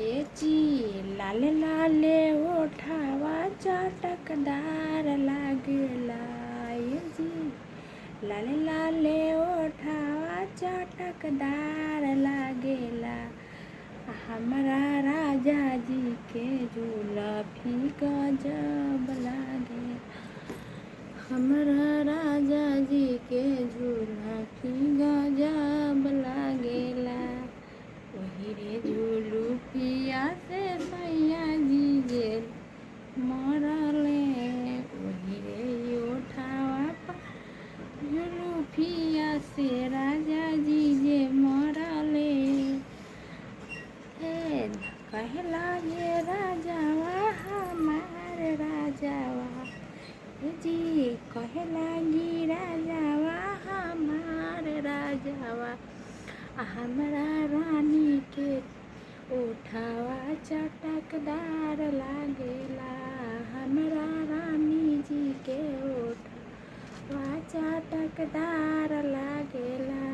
ए जी लाले लाले ओठावा चटकदार लागेला। ए जी लाले लाले ओठावा चटकदार लागेला। हमारा राजा जी के जुल्फी गजब लागे। हमारा राजा जी के जुल्फी गजब लागेला। वही रे जुलुफिया से सैया जी जे मरले। वही रे ओठावा पर जुलुफिया से राजा जी जे मरले। हे कहला ये राजावा हमारे राजावा। जी कहला गी राजावा हमारे राजावा। हमारा रानी के ओठावा चटकदार लागेला। हमारा रानी जी के ओठावा चटकदार लागेला।